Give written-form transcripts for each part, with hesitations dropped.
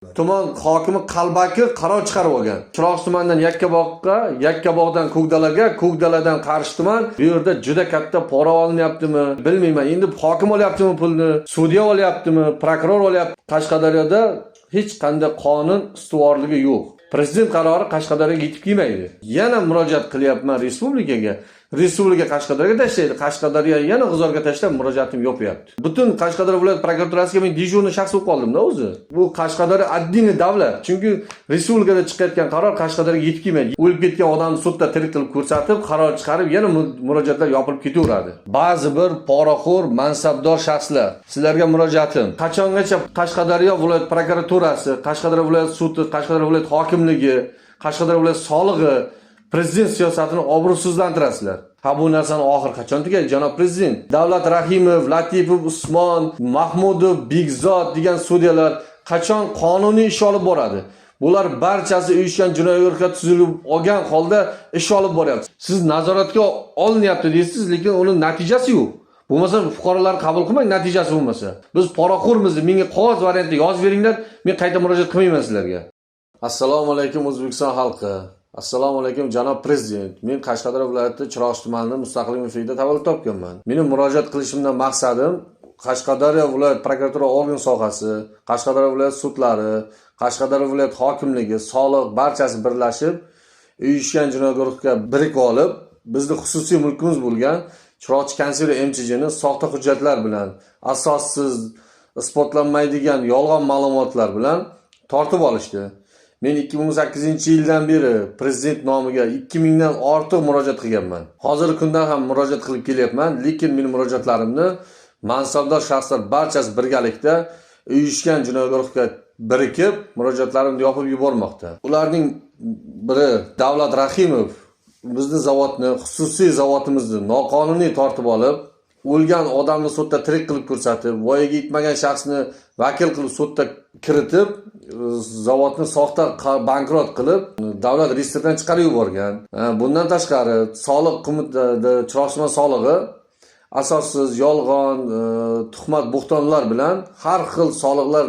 Tuman hokimi qalbaki qaror chiqarib olgan. Chiroqchi tumanidan Yakkabog'ga, Yakkabog'dan Ko'kdalaga, Ko'kdaladan Qarshi tuman. Bu yerda juda katta pora olinyaptimi? Bilmayman. Endi hokim olyaptimi pulni, sudya olyaptimi, prokuror olyapti. Qashqadaryoda hech qanday qonun ustuvorligi yo'q. Prezident qarori Qashqadaryoga yetib kelmaydi. Yana murojaat qilyapman respublikaga. Respublika Qashqadaryoga tashlaydi. Qashqadaryo yana G'uzorga tashlab murojaatim yopyapti. Butun Qashqadaryo viloyat prokuraturasiga men dejurni shaxs bo'lib qoldim-da o'zi. Bu Qashqadaryo addiniy davlat. Chunki respublikada chiqayotgan qaror Qashqadaryoga yetib kelmaydi. O'lib ketgan odamni sudda tirik qilib ko'rsatib, qaror chiqarib, yana murojaatlar yopilib ketaveradi. Ba'zi bir poraxo'r, mansabdor shaxslar sizlarga murojaatim. Qachongacha Qashqadaryo viloyat prokuraturasi, Qashqadaryo viloyat sudi, Qashqadaryo viloyat hokimligi, Qashqadaryo viloyat solig'i prezident siyosatini obro'sizlantirasizlar. Ha bu narsani oxir qachon tugaydi, janob prezident? Davlat Rahimov, Latifov, Usmon, Mahmudov, Begzod degan sudyalar qachon qonuniy ish olib boradi? Bular barchasi uyushgan jinoiy guruhga tuzilib olgan holda ish olib boryapti. Siz nazoratga olinyapti deysiz, lekin uning natijasi yo'q. Bo'lmasa fuqarolar qabul qilmang, natijasi bo'lmasa. Biz poraxo'rmiz, menga qog'oz variantda yozib beringlar, men qayta murojaat qilmayman sizlarga. Assalomu alaykum O'zbekiston xalqi. Assalomu alaykum janob prezident. Men Qashqadaryo viloyati Chiroqchi tumanida mustaqillik muhitida tavallud topganman. Mening murojaat qilishimdan maqsadim Qashqadaryo viloyat prokuratura organ sohasi, Qashqadaryo viloyat sudlari, Qashqadaryo viloyat hokimligi, soliq barchasi birlashib, uyushgan jinoiy guruhga birikib olib, bizning xususiy mulkimiz bo'lgan Chiroqchi konsili MCH'ni soxta hujjatlar bilan, asossiz, isbotlanmaydigan yolg'on ma'lumotlar bilan tortib olishdi. Men 2008-yildan beri prezident nomiga 2000 dan ortiq murojaat qilganman. Hozirgi kunda ham murojaat qilib kelyapman, lekin mening murojaatlarimni mansabdor shaxslar barchasi birgalikda uyushgan jinoiy guruhga birikib, murojaatlarimni yopib yubormoqda. Ularning biri Davlat Rahimov bizning zavodni, xususiy zavodimizni noqonuniy tortib olib, o'lgan odamni sudda tirik qilib ko'rsatib, voyaga yetmagan shaxsni vakil qilib sudda kiritib, zavodni soxta bankrot qilib, davlat reyestridan chiqarib yuborgan. Bundan tashqari, soliq qo'mitasi, Chiroqchi tuman solig'i asossiz yolg'on, tuhmat, bo'xtonlar bilan har xil soliqlar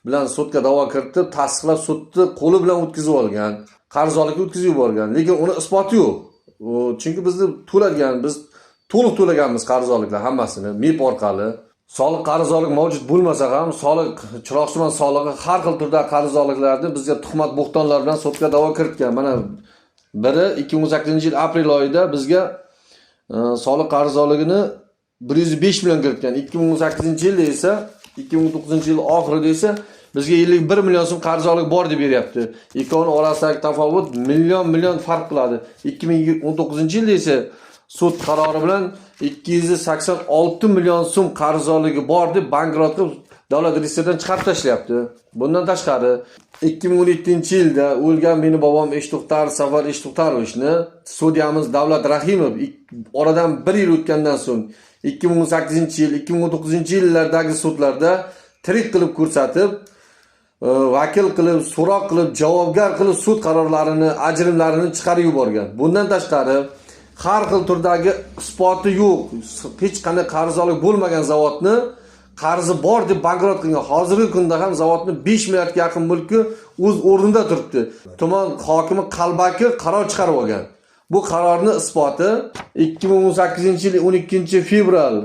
bilan sudga da'vo kiritib, tasdiqlab sudni qo'li bilan o'tkazib olgan, qarzdorlikka o'tkazib yuborgan. Lekin uni isboti yo'q. Chunki bizni biz to'liq to'laganmiz qarzdorliklar hammasini MIP orqali. Soliq qarzdorlik mavjud bo'lmasa ham, Chiroqchi tuman solig'i har xil turda qarzdorliklarni bizga tuhmat bo'xtonlar bilan sudga da'vo kiritgan. Mana biri 2018-yil aprel oyida bizga soliq qarzdorligini 105 million kiritgan. 2018-yilda esa 2009-yil oxirida esa bizga 51 million so'm qarzdorlik bor deb beryapti. Ikkovining orasidagi tafovut million farq qiladi. 2019-yilda esa sud qarori bilan 286 million so'm qarzdorligi bor deb bankrot qilib davlat reyestridan chiqarib tashlayapti. Bundan tashqari 2017-yilda o'lgan meni bobom Eshto'xtar Safar Eshto'xtarovichni sudyamiz Davlat Rahimov oradan 1 yil o'tgandan so'ng 2018-yil, 2019-yillardagi sudlarda tirik qilib ko'rsatib, vakil qilib, so'roq qilib, javobgar qilib sud qarorlarini, ajrimlarini chiqarib yuborgan. Bundan tashqari har xil turdagi isboti yo'q, hech qanday qarzdorlik bo'lmagan zavodni qarzi bor deb bankrot qilgan. Hozirgi kunda ham zavodning 5 milliardga yaqin mulki o'z o'rnida turibdi. Tuman hokimi qalbaki qaror chiqarib olgan. Bu qarorni isboti 2018-yil 12-fevral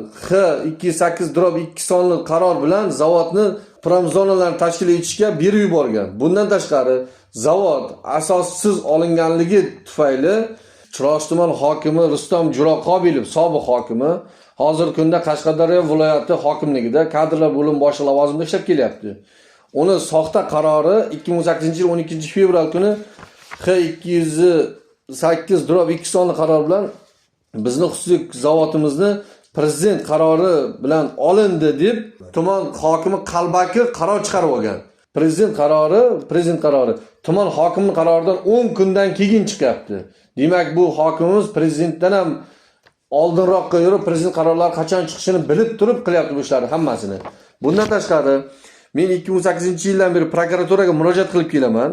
X28/2 sonli qaror bilan zavodni promzonalarni tashkil etishga berib yuborgan. Bundan tashqari zavod asossiz olinganligi tufayli Chiroqchi tuman hokimi Rustam Jo'raqobilov, sobiq hokimi, hozirgi kunda Qashqadaryo viloyati hokimligida kadrlar bo'lim boshi lavozimida ishlab kelyapti. Uni soxta qarori 2018-yil 12-fevral kuni X208/2 sonli qaror bilan bizning xususiy zavodimizni prezident qarori bilan olindi deb tuman hokimi qalbaki qaror chiqarib olgan. Prezident qarori tuman hokimining qaroridan 10 kundan keyin chiqyapti. Demak, bu hokimimiz prezidentdan ham oldinroqqa yurib, prezident qarorlari qachon chiqishini bilib turib qilyapti bu ishlarni hammasini. Bundan tashqari, men 2008-yildan beri prokuraturaga murojaat qilib kelaman.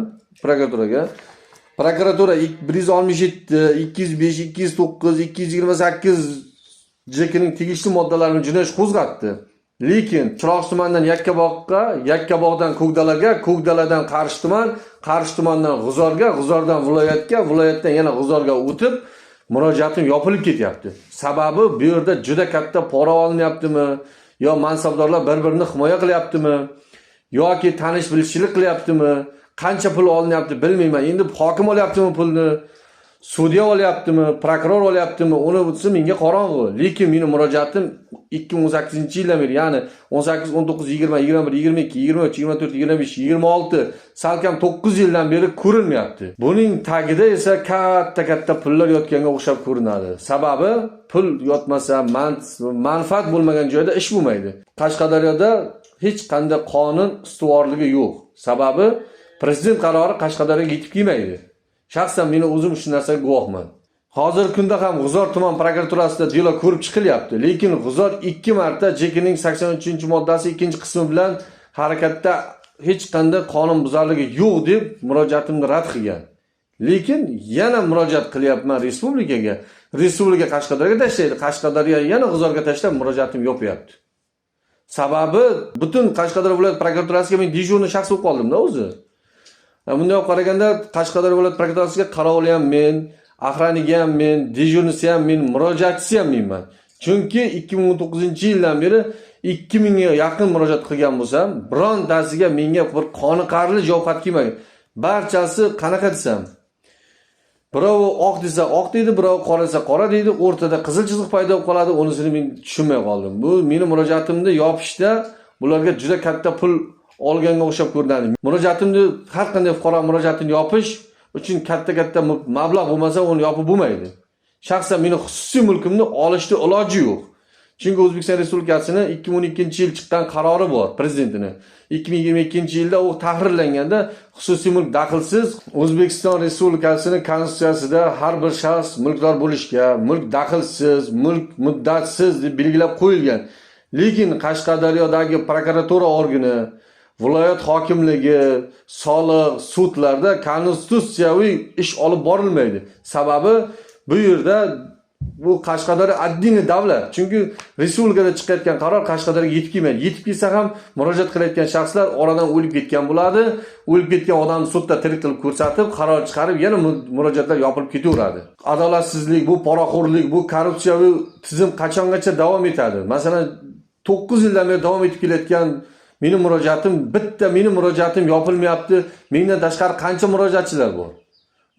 Prokuratura 167, 205, 209, 228 JKning tegishli moddalarini jinoiy ish qo'zg'atdi. Lekin Chiroqchi tumanidan Yakkabog'ga, Yakkabog'dan Ko'kdalaga, Ko'kdaladan Qarshi tumandan G'uzorga, G'uzordan viloyatga, viloyatdan yana G'uzorga o'tib murojaatim yopilib ketyapti. Sababi bu yerda juda katta pora olinyaptimi, yo mansabdorlar bir-birini himoya qilyaptimi, yoki tanish bilishchilik qilyaptimi, qancha pul olinyapti bilmayman. Endi hokim olyaptimi pulni, sudya olyaptimi, prokuror olyaptimi, uni o'tsa menga qorong'u. Lekin meni murojaatim 2018-yildan beri, ya'ni 18, 19, 20, 21, 22, 23, 24, 25, 26, salkam 9 yildan beri ko'rinmayapti. Buning tagida esa katta pullar yotganga o'xshab ko'rinadi. Sababi pul yotmasa, manfaat bo'lmagan joyda ish bo'lmaydi. Qashqadaryoda hech qanday qonun ustuvorligi yo'q. Sababi prezident qarori Qashqadaryoga yetib kelmaydi. Shaxsan men o'zim shu narsaga guvohman. Hozirgi kunda ham G'uzor tuman prokuraturasida delo ko'rib chiqilyapti, lekin G'uzor 2 marta JKning 83-moddasi 2-qismi bilan harakatda hech qanday qonun buzarligi yo'q deb murojaatimni rad qilgan. Lekin yana murojaat qilyapman respublikaga. Respublika Qashqadaryoga tashlaydi, Qashqadaryo yana G'uzorga tashlab murojaatim yopyapti. Sababi butun Qashqadaryo viloyat prokuraturasiga men dejurni shaxs bo'lib qoldim-da o'zi. Bunday olib qaraganda Qashqadaryo viloyat prokuraturasiga qarovuli ham men, axraniga ham men, dejurnisi ham men, murojaatchisi ham menman. Chunki 2019-yildan beri 2000 ga yaqin murojaat qilgan bo'lsam, birontasiga menga bir qoniqarli javob xat kelmagan. Barchasi qanaqa desam, birovi oq desa oq deydi, birovi qora desa qora deydi, o'rtada qizil chiziq paydo bo'lib qoladi, unisini men tushunmay qoldim. Bu meni murojaatimni yopishda bularga juda katta pul olganga o'xshab ko'rinadi. Murojaatimni har qanday fuqaro murojaatini yopish uchun katta mablag' bo'lmasa, uni yopib bo'lmaydi. Shaxsan meni xususiy mulkimni olishda iloji yo'q. Chunki O'zbekiston Respublikasining 2012-yil chiqqan qarori bor prezidentining. 2022-yilda u tahrirlanganda xususiy mulk daxlsiz, O'zbekiston Respublikasining konstitutsiyasida har bir shaxs mulkdor bo'lishga, mulk daxlsiz, mulk muddatsiz deb belgilab qo'yilgan. Lekin Qashqadaryodagi prokuratura organi, viloyat hokimligi, soliq, sudlarda konstitutsiyaviy ish olib borilmaydi. Sababi bu yerda bu Qashqadaryo addini davlat. Chunki respublikada chiqayotgan qaror Qashqadaryoga yetib kelmaydi. Yetib kelsa ham murojaat qilayotgan shaxslar oradan o'lib ketgan bo'ladi. O'lib ketgan odamni sudda tirik qilib ko'rsatib, qaror chiqarib, yana murojaatlar yopilib ketaveradi. Adolatsizlik, bu poraxo'rlik, bu korrupsiyaviy tizim qachongacha davom etadi? Masalan, 9 yildan beri davom etib kelayotgan meni murojaatim yopilmayapti. Mendan tashqari qancha murojaatchilar bor?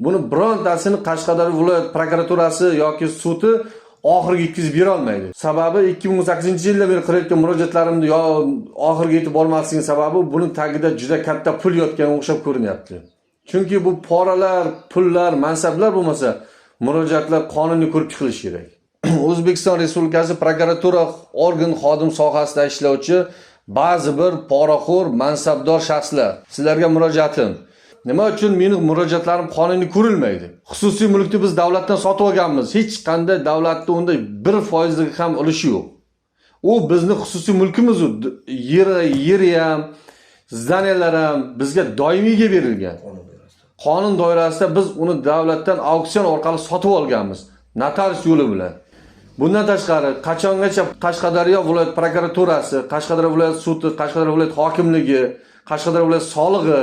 Buni birontasini Qashqadaryo viloyat prokuraturasi yoki sudi oxiriga yetkazib bera olmaydi. Sababi 2018-yildan beri qilayotgan murojaatlarimni oxiriga yetib olmasligini sababi buning tagida juda katta pul yotganga o'xshab ko'rinyapti. Chunki bu poralar, pullar, mansablar bo'lmasa, murojaatlar qonuniy ko'rib chiqilishi kerak. O'zbekiston Respublikasi prokuratura organ xodim sohasida ishlovchi ba'zi bir poraxo'r, mansabdor shaxslar, sizlarga murojaatim. Nima uchun meni murojaatlarim qonuniy ko'rilmaydi? Xususiy mulkni biz davlatdan sotib olganmiz. Hech qanday davlatda unda 1% ham ulushi yo'q. U bizning xususiy mulkimiz, yeri ham, zdaniyalar ham bizga doimiyga berilgan. Qonun doirasida biz uni davlatdan auksion orqali sotib olganmiz, notarius yo'li bilan. Bundan tashqari, qachongacha Qashqadaryo viloyat prokuraturasi, Qashqadaryo viloyat sudi, Qashqadaryo viloyat hokimligi, Qashqadaryo viloyat solig'i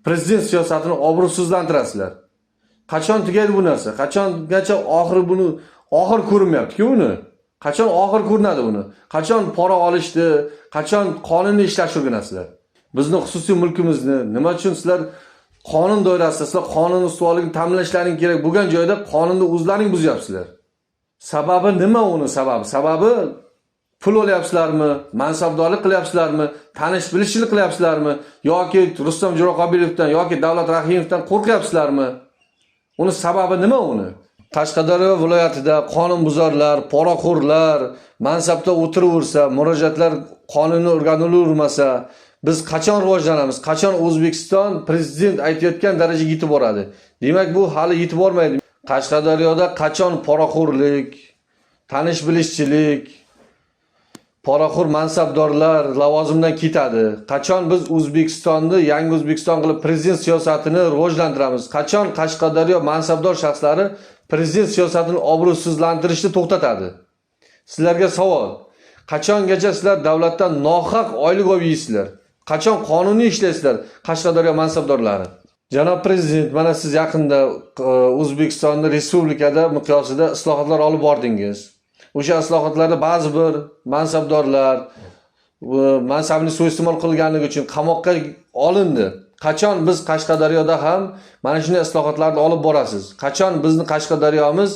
prezident siyosatini obro'sizlantirasizlar? Qachon tugaydi bu narsa? Qachongacha oxir ko'rinmayapti-ku buni? Qachon oxir ko'rinadi buni? Qachon pora olishdi? Qachon qonuniy ishlash o'rganasizlar? Bizning xususiy mulkimizni nima uchun sizlar qonun doirasida, sizlar qonun ustuvorligini ta'minlashlaring kerak bo'lgan joyda qonunni o'zlaring buzyapsizlar? Sababi nima uni sababi? Sababi pul olyapsizlarmi? Mansabdorlik qilyapsizlarmi? Tanish bilishchilik qilyapsizlarmi? Yoki Rustam Jo'raqobilovdan yoki Davlat Rahimovdan qo'rqyapsizlarmi? Uni sababi nima uni? Qashqadaryo viloyatida qonunbuzarlar, poraxo'rlar mansabda o'tiraversa, murojaatlar qonuniy o'rganilavermasa, biz qachon rivojlanamiz? Qachon O'zbekiston prezident aytayotgan darajaga yetib boradi? Demak, bu hali yetib bormaydi. Qashqadaryoda qachon poraxo'rlik, tanish bilishchilik, poraxo'r mansabdorlar lavozimdan ketadi? Qachon biz O'zbekistonni yangi O'zbekiston qilib prezident siyosatini rivojlantiramiz? Qachon Qashqadaryo mansabdor shaxslari prezident siyosatini obro'sizlantirishni to'xtatadi? Sizlarga savol. Qachongacha sizlar davlatdan nohaq oylik olib yeysizlar? Qachon qonuniy ishlaysizlar Qashqadaryo mansabdorlari? Janob prezident, mana siz yaqinda O'zbekistonda respublikada miqyosida islohotlar olib bordingiz. O'sha islohotlarda ba'zi bir mansabdorlar mansabni suiiste'mol qilganligi uchun qamoqqa olindi. Qachon biz Qashqadaryoda ham mana shunday islohotlarni olib borasiz? Qachon bizni Qashqadaryomiz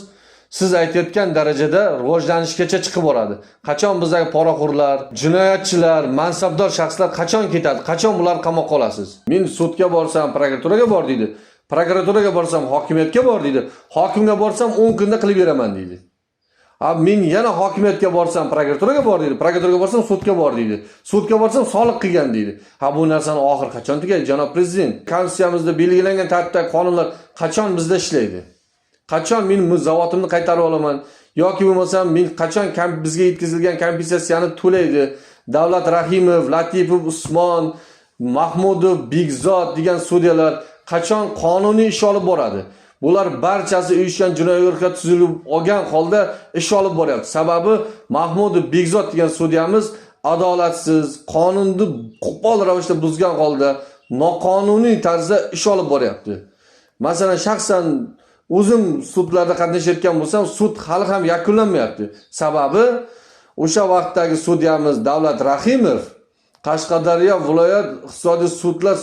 siz aytayotgan darajada rivojlanishgacha chiqib boradi? Qachon bizdagi poraxo'rlar, jinoyatchilar, mansabdor shaxslar qachon ketadi? Qachon bular qamoqqa olasiz? Men sudga borsam, prokuraturaga bor deydi. Prokuraturaga borsam, hokimiyatga bor deydi. Hokimga borsam 10 kunda qilib beraman deydi. Men yana hokimiyatga borsam, prokuraturaga bor deydi. Prokuraturaga borsam, sudga bor deydi. Sudga borsam, soliq qilgan deydi. Bu narsani oxir qachon tugaydi, janob prezident? Konstitutsiyamizda belgilangan tartibdagi qonunlar qachon bizda ishlaydi? Qachon men zavotimni qaytarib olaman yoki bo'lmasam men qachon bizga yetkazilgan kompensatsiyani to'laydi? Davlat Rahimov, Latifov, Usmon, Mahmudov, Begzod degan sudyalar qachon qonuniy ish olib boradi? Bular barchasi uyushgan jinoiy guruhga tuzilib olgan holda ish olib boryapti. Sababi Mahmudov, Begzod degan sudyamiz adolatsiz, qonunni qo'pol ravishda buzgan holda noqonuniy tarzda ish olib boryapti. Masalan, shaxsan o'zim sudlarda qatnashayotgan bo'lsam, sud hali ham yakunlanmayapti. Sababi o'sha vaqtdagi sudyamiz Davlat Rahimov Qashqadaryo viloyat iqtisodiy sudlar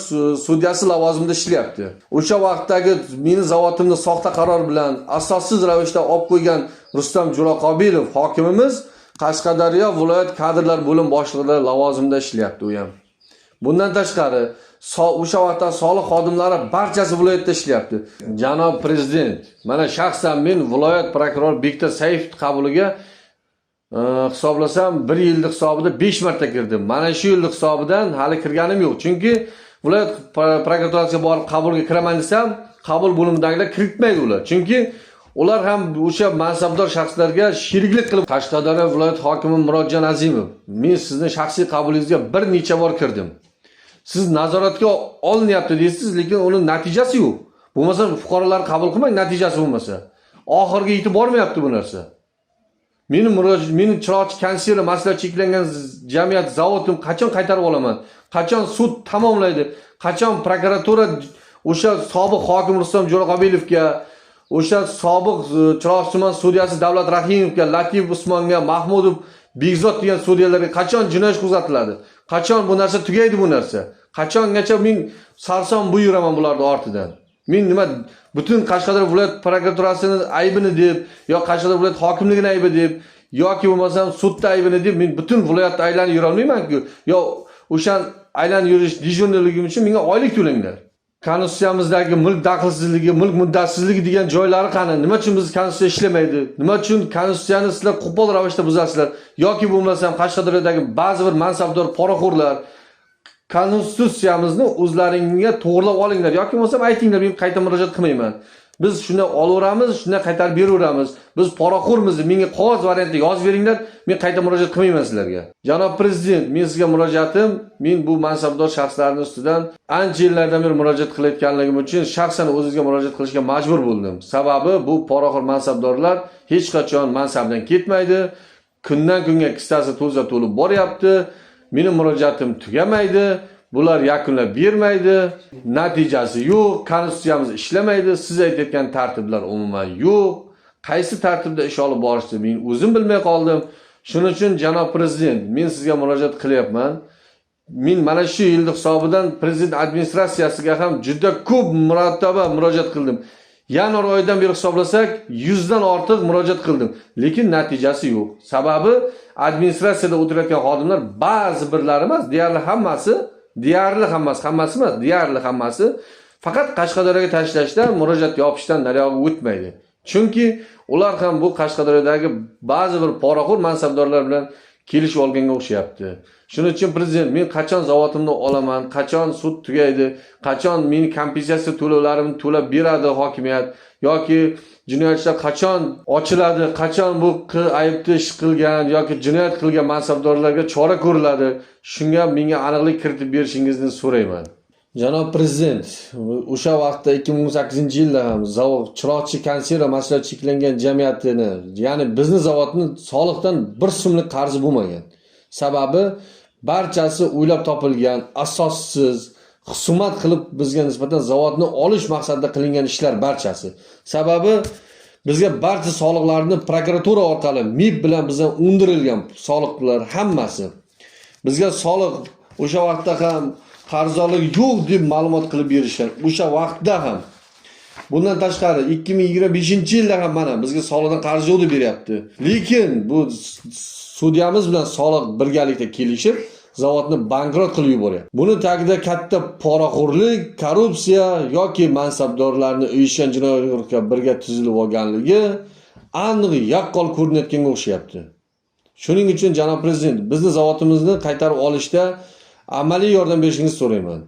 sudyasi lavozimida ishlayapti. O'sha vaqtdagi meni zavotimni soxta qaror bilan asossiz ravishda olib qo'ygan Rustam Jo'raqobilov hokimimiz Qashqadaryo viloyat kadrlar bo'lim boshlig'i lavozimida ishlayapti u ham. Bundan tashqari o'sha vaqtda soliq xodimlari barchasi viloyatda ishlayapti. Janob prezident, mana shaxsan men viloyat prokurori Bektor Saifov qabuliga hisoblasam 1 yillik hisobida 5 marta kirdim. Mana shu yillik hisobidan hali kirganim yo'q. Chunki viloyat prokuraturasiga borib qabulga kiraman desam, qabul bo'limidagilar kiritmaydi ular. Chunki ular ham o'sha mansabdor shaxslarga sheriklik qilib, Qashqadaryo viloyat hokimi Murodjon Azimov, men sizning shaxsiy qabulingizga bir necha bor kirdim. Siz nazoratga olinyapti deysiz, lekin uning natijasi yo'q. Bo'lmasa fuqarolar qabul qilmang, natijasi bo'lmasa. Oxirga yetib bormayapti bu narsa. Meni chiroqchi konseri maslahat cheklangan jamiyat zavodim qachon qaytarib olaman? Qachon sud tamomlaydi? Qachon prokuratura o'sha sobiq hokim Rustam Jo'raqobilovga, o'sha sobiq Chiroqchi tuman sudyasi Davlat Rahimovga, Latif Usmonga, Mahmudov, Begzod degan sudyalarga qachon jinoyat qo'zg'atiladi? Qachon bu narsa tugaydi bu narsa? Qachongacha men sarson bu yuraman bularning ortidan? Men nima butun Qashqadaryo viloyat prokuraturasining aybini deb, yo Qashqadaryo viloyat hokimligining aybi deb, yoki bo'lmasam sudda aybini deb men butun viloyatda aylanib yura olmayman-ku. Yo o'shan aylanib yurish dijurnligim uchun menga oylik to'langlar. Konstitutsiyamizdagi mulk daxlsizligi, mulk muddatsizligi degan joylari qani? Nima uchun biz konstitutsiya ishlamaydi? Nima uchun konstitutsiyani sizlar qo'pol ravishda buzasizlar? Yoki bo'lmasam Qashqadaryodagi ba'zi bir mansabdor poraxo'rlar konstitutsiyamizni o'zlaringga to'g'rilab olinglar yoki bo'lmasam aytinglar, men qayta murojaat qilmayman. Biz shuni olaveramiz, shuni qaytarib beraveramiz. Biz poraxo'rmiz, menga qog'oz variantda yozib beringlar, men qayta murojaat qilmayman sizlarga. Janob prezident, men sizga murojaatim, men bu mansabdor shaxslarning ustidan ancha yillardan beri murojaat qilayotganligim uchun shaxsan o'zingizga murojaat qilishga majbur bo'ldim. Sababi bu poraxo'r mansabdorlar hech qachon mansabdan ketmaydi. Kundan kunga kistasi to'lib boryapti. Meni murojaatim tugamaydi. Bular yakunlab bermaydi. Natijasi yo'q, konstitutsiyamiz ishlamaydi. Siz aytayotgan tartiblar umuman yo'q. Qaysi tartibda ish olib borishni men o'zim bilmay qoldim. Shuning uchun janob prezident, men sizga murojaat qilyapman. Men mana shu yillik hisobidan prezident administratsiyasiga ham juda ko'p marotaba murojaat qildim. Yanvar oyidan beri hisoblasak 100 dan ortiq murojaat qildim, lekin natijasi yo'q. Sababi administratsiyada o'tirayotgan xodimlar ba'zi birlari emas, deyarli hammasi faqat Qashqadaryoga tashlashdan, murojaat yopishdan naryoqqa o'tmaydi. Chunki ular ham bu Qashqadaryodagi ba'zi bir poraxo'r mansabdorlar bilan kelishib olganga o'xshayapti. Shuning uchun prezident, men qachon zavotimni olaman, qachon sud tugaydi, qachon meni kompensatsiya to'lovlarimni to'lab beradi hokimiyat yoki jinoyatchilar qachon ochiladi, qachon bu aybni ish qilgan yoki jinoyat qilgan mansabdorlarga chora ko'riladi, shunga menga aniqlik kiritib berishingizni so'rayman. Janob prezident, o'sha vaqtda 2018-yilda ham Chiroqchi konsera maslahat cheklangan jamiyatini, ya'ni bizning zavodni soliqdan 1 so'mlik qarzi bo'lmagan. Sababi barchasi o'ylab topilgan, asossiz, husumat qilib bizga nisbatan zavodni olish maqsadida qilingan ishlar barchasi. Sababi bizga barcha soliqlarni prokuratura orqali MIB bilan bizdan undirilgan soliqlar hammasi. Bizga soliq o'sha vaqtda ham qarzdorlik yo'q deb ma'lumot qilib berishgan. O'sha vaqtda ham. Bundan tashqari 2025-yilda ham mana bizga soliqdan qarz yo'q deb beryapti. Lekin bu sudyamiz bilan soliq birgalikda kelishib zavodni bankrot qilib yuboryapti. Buni tagida katta poraxo'rlik, korrupsiya yoki mansabdorlarning uyushgan jinoiy guruhga birga tuzilib olganligi aniq yaqqol ko'rinayotganga o'xshayapti. Shuning uchun janob prezident, bizni zavodimizni qaytarib olishda amaliy yordam berishingizni so'rayman.